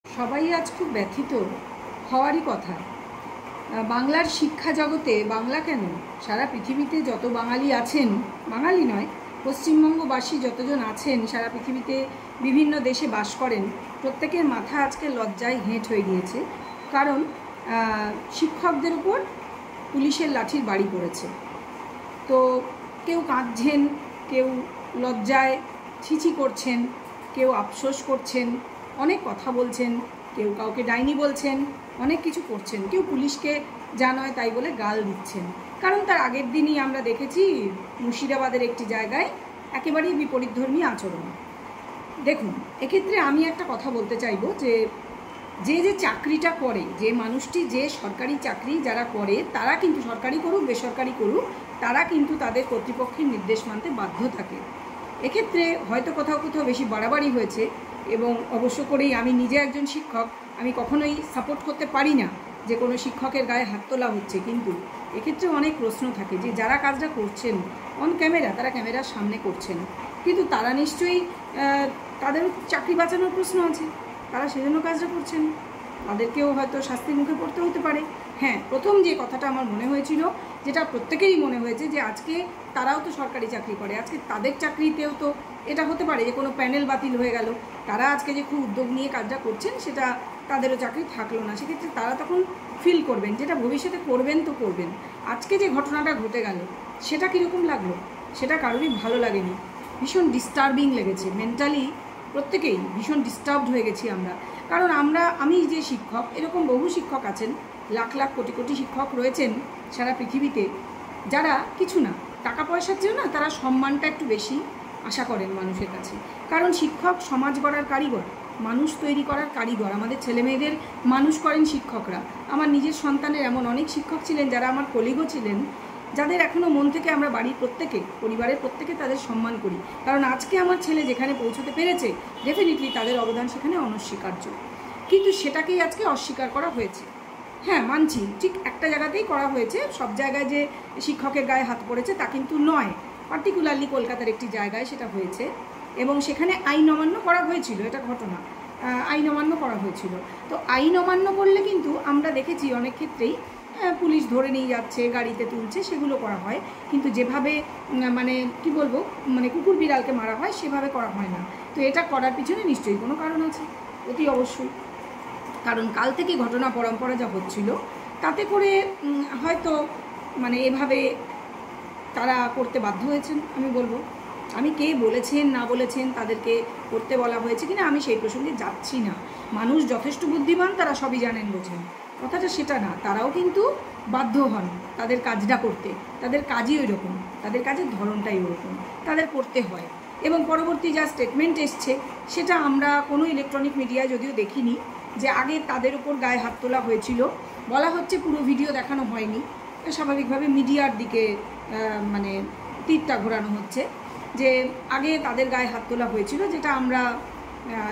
সবাই আজ খুব ব্যথিত হওয়ারই কথা। বাংলার শিক্ষা জগতে, বাংলা কেন সারা পৃথিবীতে যত বাঙালি আছেন, বাঙালি নয় পশ্চিমবঙ্গবাসী যতজন আছেন সারা পৃথিবীতে বিভিন্ন দেশে বাস করেন, প্রত্যেকের মাথা আজকে লজ্জায় হেঁট হয়ে গিয়েছে। কারণ শিক্ষকদের উপর পুলিশের লাঠির বাড়ি পড়েছে। তো কেউ কাঁদছেন, কেউ লজ্জায় ছিছি করছেন, কেউ আফসোস করছেন, অনেক কথা বলছেন, কেউ কাউকে ডাইনি বলছেন, অনেক কিছু করছেন, কেউ পুলিশকে যা নয় তাই বলে গাল দিচ্ছেন। কারণ তার আগের দিনই আমরা দেখেছি মুর্শিদাবাদের একটি জায়গায় একেবারেই বিপরীতধর্মী আচরণ। দেখুন, এক্ষেত্রে আমি একটা কথা বলতে চাইব যে যে চাকরিটা করে, যে মানুষটি যে সরকারি চাকরি যারা করে, তারা কিন্তু সরকারি করুক বেসরকারি করুক, তারা কিন্তু তাদের কর্তৃপক্ষের নির্দেশ মানতে বাধ্য থাকে। এক্ষেত্রে হয়তো কোথাও কোথাও বেশি বাড়াবাড়ি হয়েছে, এবং অবশ্য করেই আমি নিজে একজন শিক্ষক, আমি কখনোই সাপোর্ট করতে পারি না যে কোনো শিক্ষকের গায়ে হাত তোলা হচ্ছে। কিন্তু এক্ষেত্রে অনেক প্রশ্ন থাকে যে যারা কাজটা করছেন অন ক্যামেরা, তারা ক্যামেরার সামনে করছেন, কিন্তু তারা নিশ্চয়ই তাদের চাকরি বাঁচানোর প্রশ্ন আছে, তারা সেজন্য কাজটা করছেন, তাদেরকেও হয়তো শাস্তির মুখে পড়তে হতে পারে। হ্যাঁ, প্রথম যে কথাটা আমার মনে হয়েছিল, যেটা প্রত্যেকেরই মনে হয়েছে, যে আজকে তারাও তো সরকারি চাকরি করে, আজকে তাদের চাকরিতেও তো এটা হতে পারে যে কোনো প্যানেল বাতিল হয়ে গেল, তারা আজকে যে খুব উদ্যোগ নিয়ে কাজটা করছেন সেটা তাদেরও চাকরি থাকলো না, সেক্ষেত্রে তারা তখন ফিল করবেন, যেটা ভবিষ্যতে করবেন তো করবেন। আজকে যে ঘটনাটা ঘটে গেল সেটা কীরকম লাগলো, সেটা কারোরই ভালো লাগেনি, ভীষণ ডিস্টার্বিং লেগেছে। মেন্টালি প্রত্যেকেই ভীষণ ডিস্টার্বড হয়ে গেছি আমরা। কারণ আমি যে শিক্ষক, এরকম বহু শিক্ষক আছেন, লাখ লাখ কোটি কোটি শিক্ষক রয়েছেন সারা পৃথিবীতে, যারা কিছু না, টাকা পয়সার চেয়েও না, তারা সম্মানটা একটু বেশি আশা করেন মানুষের কাছে। কারণ শিক্ষক সমাজ গড়ার কারিগর, মানুষ তৈরি করার কারিগর। আমাদের ছেলেমেয়েদের মানুষ করেন শিক্ষকরা। আমার নিজের সন্তানের এমন অনেক শিক্ষক ছিলেন যারা আমার কলিগও ছিলেন, যাদের এখনও মন থেকে আমরা বাড়ির প্রত্যেকে, পরিবারের প্রত্যেকে তাদের সম্মান করি। কারণ আজকে আমার ছেলে যেখানে পৌঁছতে পেরেছে, ডেফিনেটলি তাদের অবদান সেখানে অনস্বীকার্য, কিন্তু সেটাকেই আজকে অস্বীকার করা হয়েছে। হ্যাঁ, মানছি, ঠিক একটা জায়গাতেই করা হয়েছে, সব জায়গায় যে শিক্ষকের গায়ে হাত পড়েছে তা কিন্তু নয়। পার্টিকুলারলি কলকাতার একটি জায়গায় সেটা হয়েছে, এবং সেখানে আইন অমান্য করা হয়েছিল, এটা ঘটনা, আইন অমান্য করা হয়েছিল। তো আইন অমান্য করলে কিন্তু আমরা দেখেছি অনেক ক্ষেত্রেই পুলিশ ধরে নিয়ে যাচ্ছে, গাড়িতে তুলছে, সেগুলো করা হয়, কিন্তু যেভাবে মানে কি বলবো, মানে কুকুর বিড়ালকে মারা হয় সেভাবে করা হয় না। তো এটা করার পিছনে নিশ্চয়ই কোনো কারণ আছে, অতি অবশ্যই। কারণ কাল থেকে ঘটনা পরম্পরা যা হচ্ছিল, তাতে করে হয়তো মানে এভাবে তারা করতে বাধ্য হয়েছেন। আমি বলবো, আমি কে বলেছেন না বলেছেন, তাদেরকে করতে বলা হয়েছে কিনা আমি সেই প্রসঙ্গে যাচ্ছি না। মানুষ যথেষ্ট বুদ্ধিমান, তারা সবই জানেন বোঝেন, কথাটা সেটা না। তারাও কিন্তু বাধ্য হন তাদের কাজটা করতে, তাদের কাজই ওই রকম, তাদের কাজের ধরনটাই ওরকম, তাদের করতে হয়। এবং পরবর্তী যা স্টেটমেন্ট এসছে, সেটা আমরা কোনো ইলেকট্রনিক মিডিয়ায় যদিও দেখিনি, যে আগে তাদের উপর গায়ে হাত তোলা হয়েছিল, বলা হচ্ছে পুরো ভিডিও দেখানো হয়নি, স্বাভাবিকভাবে মিডিয়ার দিকে মানে তীরটা ঘোরানো হচ্ছে, যে আগে তাদের গায়ে হাত তোলা হয়েছিল, যেটা আমরা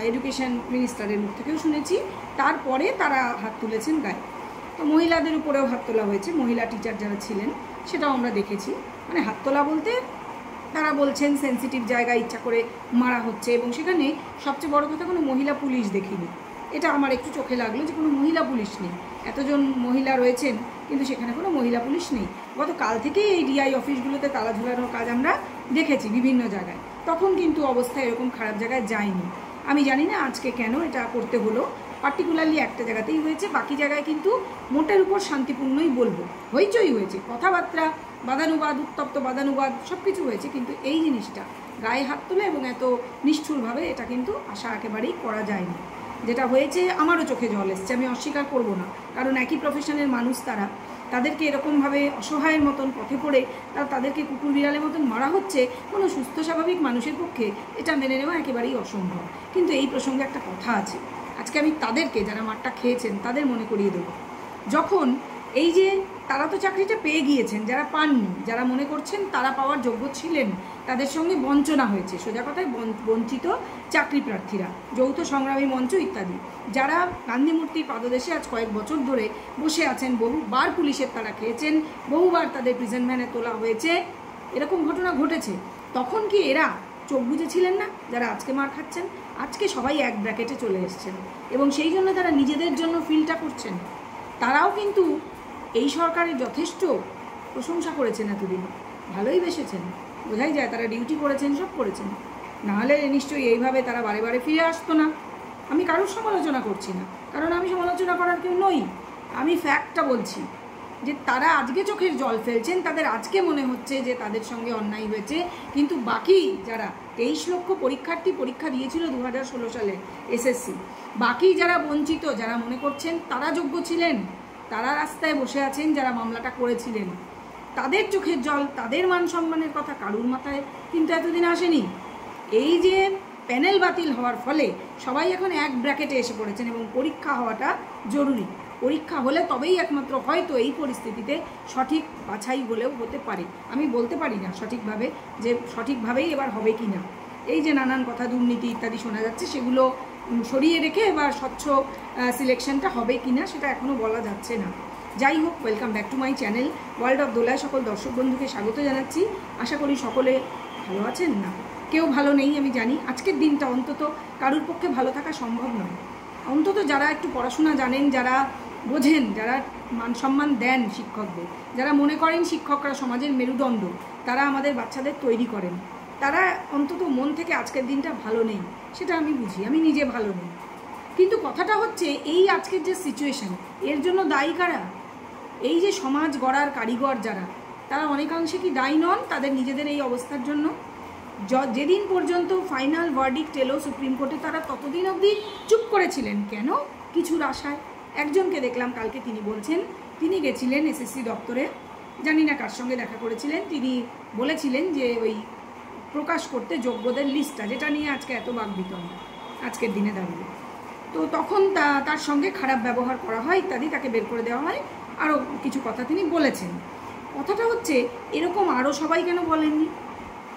এডুকেশন মিনিস্টারের মুখ থেকেও শুনেছি। তারপরে তারা হাত তুলেছেন গায়ে, তো মহিলাদের উপরেও হাত তোলা হয়েছে, মহিলা টিচার যারা ছিলেন সেটাও আমরা দেখেছি। মানে হাত তোলা বলতে তারা বলছেন সেন্সিটিভ জায়গায় ইচ্ছা করে মারা হচ্ছে, এবং সেখানে সবচেয়ে বড় কথা কোনো মহিলা পুলিশ দেখিনি। এটা আমার একটু চোখে লাগলো যে কোনো মহিলা পুলিশ নেই, এতজন মহিলা রয়েছেন কিন্তু সেখানে কোনো মহিলা পুলিশ নেই। গতকাল থেকেই এই ডিআই অফিসগুলোতে তালা ঝুলানোর কাজ আমরা দেখেছি বিভিন্ন জায়গায়, তখন কিন্তু অবস্থা এরকম খারাপ জায়গায় যায়নি। আমি জানি না আজকে কেন এটা করতে হলো, পার্টিকুলারলি একটা জায়গাতেই হয়েছে, বাকি জায়গায় কিন্তু মোটের উপর শান্তিপূর্ণই বলবো, হইচই হয়েছে, কথাবার্তা, বাদানুবাদ, উত্তপ্ত বাদানুবাদ সব কিছু হয়েছে, কিন্তু এই জিনিসটা গায়ে হাত তোলে এবং এত নিষ্ঠুরভাবে, এটা কিন্তু আশা একেবারেই করা যায়নি। যেটা হয়েছে আমারও চোখে জল এসছে, আমি অস্বীকার করব না, কারণ একই প্রফেশনের মানুষ তারা, তাদেরকে এরকমভাবে অসহায়ের মতন পথে পড়ে তাদেরকে কুকুর বিড়ালের মতন মারা হচ্ছে, কোনো সুস্থ স্বাভাবিক মানুষের পক্ষে এটা মেনে নেওয়া একেবারেই অসম্ভব। কিন্তু এই প্রসঙ্গে একটা কথা আছে, আজকে আমি তাদেরকে, যারা মারটা খেয়েছেন, তাদের মনে করিয়ে দেবো। যখন এই যে তারা তো চাকরিটা পেয়ে গিয়েছেন, যারা পাননি, যারা মনে করছেন তারা পাওয়ার যোগ্য ছিলেন, তাদের সঙ্গে বঞ্চনা হয়েছে, সোজা কথায় বঞ্চিত চাকরি প্রার্থীরা, যৌথ সংগ্রামী মঞ্চ ইত্যাদি, যারা গান্ধী মূর্তির পাদদেশে আজ কয়েক বছর ধরে বসে আছেন, বহুবার পুলিশের তারা খেয়েছেন, বহুবার তাদের প্রিজন ভ্যানে তোলা হয়েছে, এরকম ঘটনা ঘটেছে। তখন কি এরা চোখ বুঝেছিলেন না যারা আজকে মার খাচ্ছেন? আজকে সবাই এক ব্র্যাকেটে চলে এসছেন এবং সেই জন্য তারা নিজেদের জন্য ফিলটা করছেন। তারাও কিন্তু এই সরকারের যথেষ্ট প্রশংসা করেছেন, এতদিন ভালোই বেসেছেন, বোঝাই যায় তারা ডিউটি করেছেন, সব করেছেন। নাহলে নিশ্চয়ই এইভাবে তারা বারে বারে ফিরে আসতো না। আমি কারোর সমালোচনা করছি না, কারণ আমি সমালোচনা করার কেউ নই। আমি ফ্যাক্টটা বলছি যে তারা আজকে চোখের জল ফেলছেন, তাদের আজকে মনে হচ্ছে যে তাদের সঙ্গে অন্যায় হয়েছে, কিন্তু বাকি যারা 23 লক্ষ পরীক্ষার্থী পরীক্ষা দিয়েছিল 2016 সালে এসএসসি, বাকি যারা বঞ্চিত, যারা মনে করছেন তারা যোগ্য ছিলেন, তারা রাস্তায় বসে আছেন, যারা মামলাটা করেছিলেন, তাদের চোখের জল, তাদের মান সম্মানের কথা কারুর মাথায় কিন্তু এতদিন আসেনি। এই যে প্যানেল বাতিল হওয়ার ফলে সবাই এখন এক ব্র্যাকেটে এসে পড়েছেন এবং পরীক্ষা হওয়াটা জরুরি। পরীক্ষা হলে তবেই একমাত্র হয়তো এই পরিস্থিতিতে সঠিক বাছাই হলেও হতে পারে। আমি বলতে পারি না সঠিকভাবে যে সঠিকভাবেই এবার হবে কি না। এই যে নানান কথা, দুর্নীতি ইত্যাদি শোনা যাচ্ছে, সেগুলো সরিয়ে রেখে এবার স্বচ্ছ সিলেকশনটা হবে কি না সেটা এখনও বলা যাচ্ছে না। যাই হোক, welcome back to my channel world of দোলায় সকল দর্শক বন্ধুকে স্বাগত জানাচ্ছি। আশা করি সকলে ভালো আছেন। না, কেউ ভালো নেই আমি জানি। আজকের দিনটা অন্তত কারুর পক্ষে ভালো থাকা সম্ভব নয়। অন্তত যারা একটু পড়াশোনা জানেন, যারা বোঝেন, যারা মান সম্মান দেন শিক্ষকদের, যারা মনে করেন শিক্ষকরা সমাজের মেরুদণ্ড, তারা আমাদের বাচ্চাদের তৈরি করেন, তারা অন্তত মন থেকে আজকের দিনটা ভালো নেই। সেটা আমি বুঝি, আমি নিজে ভালো নেই। কিন্তু কথাটা হচ্ছে এই আজকের যে সিচুয়েশন, এর জন্য দায়ী কারা? এই যে সমাজ গড়ার কারিগর যারা, তারা অনেকাংশে কি দায়ী নন তাদের নিজেদের এই অবস্থার জন্য? যেদিন পর্যন্ত ফাইনাল ভার্ডিক্ট এলো সুপ্রিম কোর্টে, তারা ততদিন অবধি চুপ করেছিলেন। কেন? কিছুর আশায়। একজনকে দেখলাম কালকে, তিনি বলছেন তিনি গেছিলেন এসএসসি দপ্তরে, জানি না কার সঙ্গে দেখা করেছিলেন, তিনি বলেছিলেন যে ওই প্রকাশ করতে যোগ্যদের লিস্টটা, যেটা নিয়ে আজকে এত বাকবিতণ্ডা আজকের দিনে দাঁড়িয়ে। তো তখন তার সঙ্গে খারাপ ব্যবহার করা হয় ইত্যাদি, তাকে বের করে দেওয়া হয়, আরও কিছু কথা তিনি বলেছেন। কথাটা হচ্ছে এরকম আরও সবাই কেন বলেননি?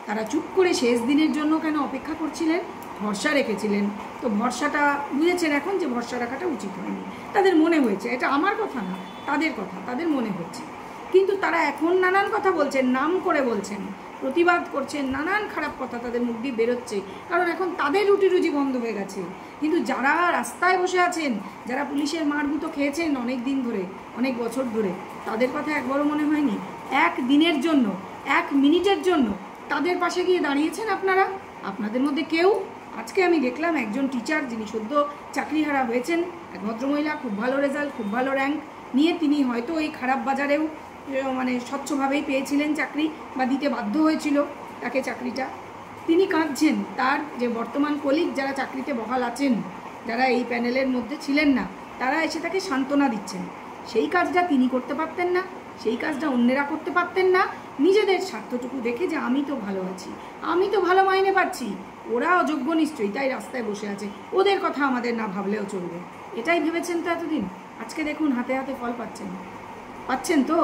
তারা চুপ করে শেষ দিনের জন্য কেন অপেক্ষা করছিলেন? ভরসা রেখেছিলেন। তো ভরসাটা বুঝেছেন এখন যে ভরসা রাখাটা উচিত হয়নি, তাদের মনে হয়েছে। এটা আমার কথা না, তাদের কথা, তাদের মনে হচ্ছে। কিন্তু তারা এখন নানান কথা বলছেন, নাম করে বলছেন, প্রতিবাদ করছেন, নানান খারাপ কথা তাদের মুখ দিয়ে বেরোচ্ছে, কারণ এখন তাদের রুটি রুজি বন্ধ হয়ে গেছে। কিন্তু যারা রাস্তায় বসে আছেন, যারা পুলিশের মারগুতো খেয়েছেন অনেক দিন ধরে, অনেক বছর ধরে, তাদের কথা একবারও মনে হয়নি? এক দিনের জন্য, এক মিনিটের জন্য তাদের পাশে গিয়ে দাঁড়িয়েছেন আপনারা? আপনাদের মধ্যে কেউ? আজকে আমি দেখলাম একজন টিচার, যিনি সদ্য চাকরিহারা হয়েছেন, এক ভদ্রমহিলা, খুব ভালো রেজাল্ট, খুব ভালো র্যাঙ্ক নিয়ে, তিনি হয়তো এই খারাপ বাজারেও মানে স্বচ্ছভাবেই পেয়েছিলেন চাকরি, বা দিতে বাধ্য হয়েছিল তাকে চাকরিটা। তিনি কাঁদছেন। তার যে বর্তমান কলিগ যারা চাকরিতে বহাল আছেন, যারা এই প্যানেলের মধ্যে ছিলেন না, তারা এসে তাকে সান্ত্বনা দিচ্ছেন। সেই কাজটা তিনি করতে পারতেন না? সেই কাজটা অন্যেরা করতে পারতেন না? নিজেদের স্বার্থটুকু দেখে যে আমি তো ভালো আছি, আমি তো ভালো মাইনে পাচ্ছি, ওরা অযোগ্য নিশ্চয়ই, তাই রাস্তায় বসে আছে, ওদের কথা আমাদের না ভাবলেও চলবে, এটাই ভেবেছেন তো এতদিন। আজকে দেখুন হাতে হাতে ফল পাচ্ছেন তো?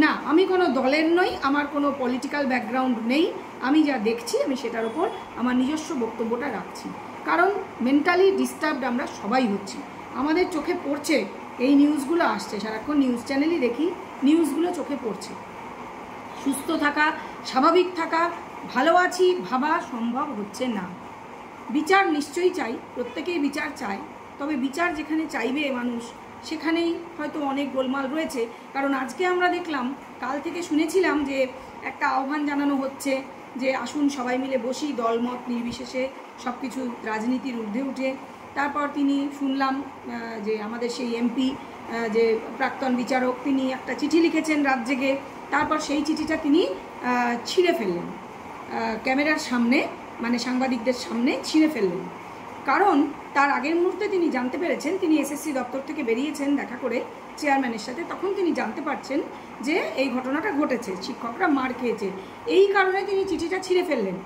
না, আমি কোনো দলের নই, আমার কোনো পলিটিক্যাল ব্যাকগ্রাউন্ড নেই, আমি যা দেখছি আমি সেটার ওপর আমার নিজস্ব বক্তব্যটা রাখছি। কারণ মেন্টালি ডিস্টার্বড আমরা সবাই হচ্ছি। আমাদের চোখে পড়ছে, এই নিউজগুলো আসছে, সারাক্ষণ নিউজ চ্যানেলই দেখি, নিউজগুলো চোখে পড়ছে। সুস্থ থাকা, স্বাভাবিক থাকা, ভালো আছি ভাবা সম্ভব হচ্ছে না। বিচার নিশ্চয়ই চাই, প্রত্যেকেই বিচার চায়, তবে বিচার যেখানে চাইবে মানুষ, সেখানেই হয়তো অনেক গোলমাল রয়েছে। কারণ আজকে আমরা দেখলাম, কাল থেকে শুনেছিলাম যে একটা আহ্বান জানানো হচ্ছে যে আসুন সবাই মিলে বসি, দলমত নির্বিশেষে, সব কিছু রাজনীতির ঊর্ধ্বে উঠে। তারপর তিনি শুনলাম যে আমাদের সেই এমপি, যে প্রাক্তন বিচারক, তিনি একটা চিঠি লিখেছেন রাত জেগে। তারপর সেই চিঠিটা তিনি ছিঁড়ে ফেললেন ক্যামেরার সামনে, মানে সাংবাদিকদের সামনে ছিঁড়ে ফেললেন। কারণ তার আগের মুহূর্তে তিনি জানতে পেরেছেন, তিনি এসএসসি দপ্তর থেকে বেরিয়েছেন দেখা করে চেয়ারম্যানের সাথে, তখন তিনি জানতে পারছেন যে এই ঘটনাটা ঘটেছে, শিক্ষকরা মার খেয়েছে। এই কারণে তিনি চিঠিটা ছিঁড়ে ফেললেন।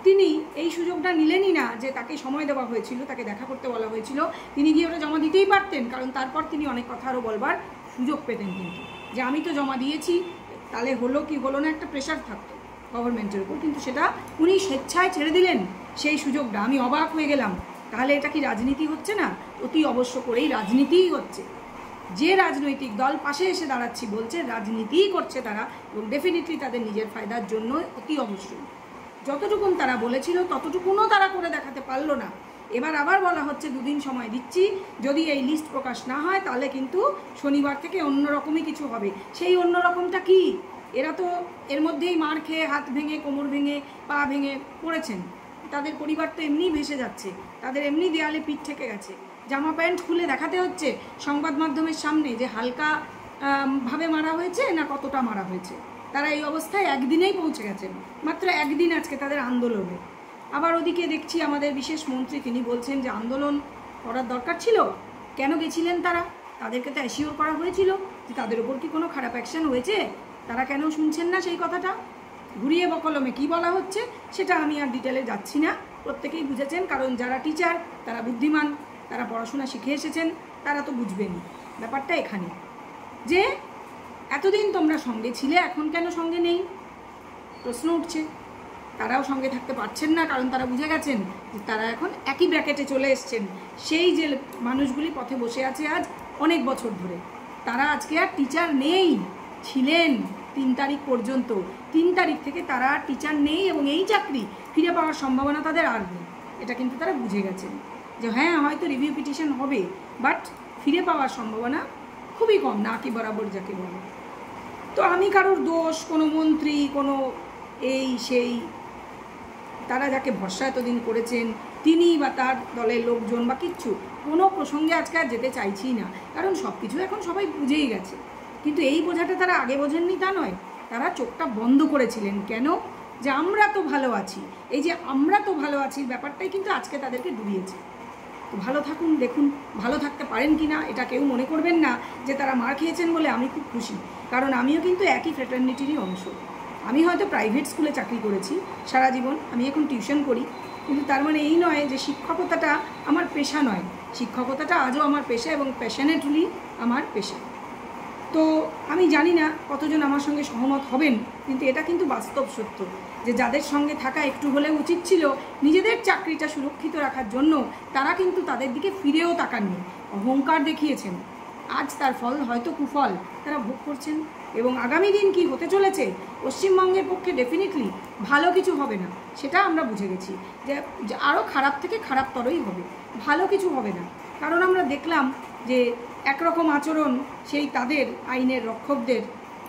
তিনি এই সুযোগটা নিলেনই না যে তাকে সময় দেওয়া হয়েছিল, তাকে দেখা করতে বলা হয়েছিল, তিনি গিয়ে ওটা জমা দিতেই পারতেন। কারণ তারপর তিনি অনেক কথা আরও বলবার সুযোগ পেতেন, কিন্তু যে আমি তো জমা দিয়েছি, তাহলে হলো কি হলো না একটা প্রেশার থাকতো গভর্নমেন্টের উপর, কিন্তু সেটা উনি স্বেচ্ছায় ছেড়ে দিলেন সেই সুযোগটা। আমি অবাক হয়ে গেলাম। তাহলে এটা কি রাজনীতি হচ্ছে না? অতি অবশ্য করেই রাজনীতিই হচ্ছে। যে রাজনৈতিক দল পাশে এসে দাঁড়াচ্ছি বলছে, রাজনীতিই করছে তারা, এবং ডেফিনেটলি তাদের নিজের ফায়দার জন্য, অতি অবশ্যই। যতটুকুন তারা বলেছিল ততটুকুনও তারা করে দেখাতে পারলো না। এবার আবার বলা হচ্ছে 2 দিন সময় দিচ্ছি, যদি এই লিস্ট প্রকাশ না হয় তাহলে কিন্তু শনিবার থেকে অন্যরকমই কিছু হবে। সেই অন্যরকমটা কি? এরা তো এর মধ্যেই মার খেয়ে হাত ভেঙে, কোমর ভেঙে, পা ভেঙে পড়েছেন। তাদের পরিবার তো এমনিই ভেসে যাচ্ছে, তাদের এমনি দেয়ালে পিঠ ঠেকে গেছে। জামা প্যান্ট খুলে দেখাতে হচ্ছে সংবাদ মাধ্যমের সামনে যে হালকা ভাবে মারা হয়েছে না কতটা মারা হয়েছে। তারা এই অবস্থায় একদিনেই পৌঁছে গেছেন, মাত্র একদিন আজকে তাদের আন্দোলনে। আবার ওদিকে দেখছি আমাদের বিশেষ মন্ত্রী তিনি বলছেন যে আন্দোলন করার দরকার ছিল। কেন গেছিলেন তারা? তাদেরকে তো অ্যাসিওর করা হয়েছিল যে তাদের উপর কি কোনো খারাপ অ্যাকশন হয়েছে। তারা কেন শুনছেন না সেই কথাটা? ঘুরিয়ে বকলমে কি বলা হচ্ছে সেটা আমি আর ডিটেলে যাচ্ছি না, প্রত্যেকেই বুঝেছেন। কারণ যারা টিচার তারা বুদ্ধিমান, তারা পড়াশোনা শিখে এসেছেন, তারা তো বুঝবেনই। ব্যাপারটা এখানে যে এতদিন তোমরা সঙ্গে ছিলে, এখন কেন সঙ্গে নেই প্রশ্ন উঠছে। তারাও সঙ্গে থাকতে পারছেন না, কারণ তারা বুঝে গেছেন যে তারা এখন একই ব্র্যাকেটে চলে এসছেন। সেই যে মানুষগুলি পথে বসে আছে আজ অনেক বছর ধরে, তারা আজকে আর টিচার নেই। ছিলেন 3 তারিখ পর্যন্ত, 3 তারিখ থেকে তারা টিচার নেই এবং এই চাকরি ফিরে পাওয়ার সম্ভাবনা তাদের আর নেই। এটা কিন্তু তারা বুঝে গেছেন যে হ্যাঁ হয়তো রিভিউ পিটিশন হবে, বাট ফিরে পাওয়ার সম্ভাবনা খুবই কম, না কি বরাবর যাকে বলে। তো আমি কারোর দোষ, কোনো মন্ত্রী, কোনো এই সেই, তারা যাকে ভরসা এতদিন করেছেন তিনি বা তার দলের লোকজন বা কিচ্ছু, কোনো প্রসঙ্গে আজকে আর যেতে চাইছি না। কারণ সব কিছু এখন সবাই বুঝেই গেছে। কিন্তু এই বোঝাটা তারা আগে বোঝেননি তা নয়, তারা চোখটা বন্ধ করেছিলেন। কেন? যে আমরা তো ভালো আছি। এই যে আমরা তো ভালো আছি ব্যাপারটাই কিন্তু আজকে তাদেরকে ডুবিয়েছে। তো ভালো থাকুন, দেখুন ভালো থাকতে পারেন কি না। এটা কেউ মনে করবেন না যে তারা মার খেয়েছেন বলে আমি খুব খুশি, কারণ আমিও কিন্তু একই ফ্র্যাটার্নিটিরই অংশ। আমি হয়তো প্রাইভেট স্কুলে চাকরি করেছি সারা জীবন, আমি এখন টিউশন করি, কিন্তু তার মানে এই নয় যে শিক্ষকতাটা আমার পেশা নয়। শিক্ষকতাটা আজও আমার পেশা এবং প্যাশনেটলি আমার পেশা। তো আমি জানি না কতজন আমার সঙ্গে সহমত হবেন, কিন্তু এটা কিন্তু বাস্তব সত্য যে যাদের সঙ্গে থাকা একটু হলেও উচিত ছিল নিজেদের চাকরিটা সুরক্ষিত রাখার জন্য, তারা কিন্তু তাদের দিকে ফিরেও তাকাননি, অহংকার দেখিয়েছেন। আজ তার ফল হয়তো কুফল তারা ভোগ করছেন। এবং আগামী দিন কি হতে চলেছে পশ্চিমবঙ্গের পক্ষে ডেফিনেটলি ভালো কিছু হবে না, সেটা আমরা বুঝে গেছি যে আরও খারাপ থেকে খারাপতরই হবে, ভালো কিছু হবে না। কারণ আমরা দেখলাম যে একরকম আচরণ সেই তাদের আইনের রক্ষকদের,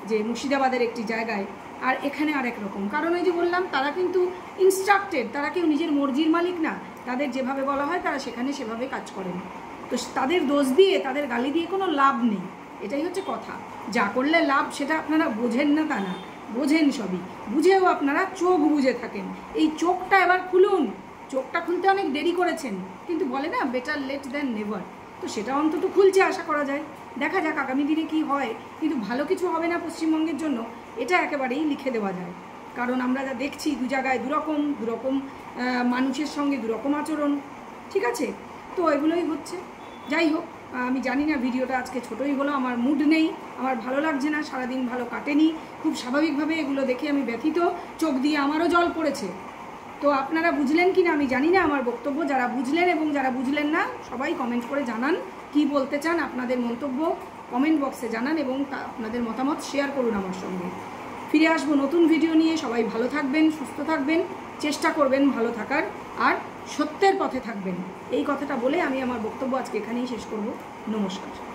যে মুর্শিদাবাদের একটি জায়গায়, আর এখানে আর একরকম। কারণ ওই যে বললাম তারা কিন্তু ইনস্ট্রাক্টেড, তারা কেউ নিজের মর্জির মালিক না। তাদের যেভাবে বলা হয় তারা সেখানে সেভাবে কাজ করেন। তো তাদের দোষ দিয়ে, তাদের গালি দিয়ে কোনো লাভ নেই, এটাই হচ্ছে কথা। যা করলে লাভ সেটা আপনারা বোঝেন না তা না, বোঝেন সবই, বুঝেও আপনারা চোখ বুঝে থাকেন। এই চোখটা এবার খুলুন। চোখটা খুলতে অনেক দেরি করেছেন, কিন্তু বলে না বেটার লেট দ্যান নেভার, তো সেটা অন্তত খুলছে, আশা করা যায়। দেখা যাক আগামী দিনে কি হয়, কিন্তু ভালো কিছু হবে না পশ্চিমবঙ্গের জন্য, এটা একেবারেই লিখে দেওয়া যায়। কারণ আমরা যা দেখছি দু জায়গায় দুরকম মানুষের সঙ্গে দুরকম আচরণ, ঠিক আছে? তো এগুলোই হচ্ছে। যাই হোক, আমি জানি না ভিডিওটা আজকে ছোটোই হলো, আমার মুড নেই, আমার ভালো লাগছে না, সারাদিন ভালো কাটেনি, খুব স্বাভাবিকভাবে এগুলো দেখে আমি ব্যথিত, চোখ দিয়ে আমারও জল পড়েছে। তো আপনারা বুঝলেন কি না আমি জানি না আমার বক্তব্য, যারা বুঝলেন এবং যারা বুঝলেন না সবাই কমেন্ট করে জানান কি বলতে চান, আপনাদের মন্তব্য কমেন্ট বক্সে জানান এবং আপনাদের মতামত শেয়ার করুন আমার সঙ্গে। ফিরে আসবো নতুন ভিডিও নিয়ে। সবাই ভালো থাকবেন, সুস্থ থাকবেন, চেষ্টা করবেন ভালো থাকার, আর সত্যের পথে থাকবেন। এই কথাটা বলে আমি আমার বক্তব্য আজকে এখানেই শেষ করব। নমস্কার।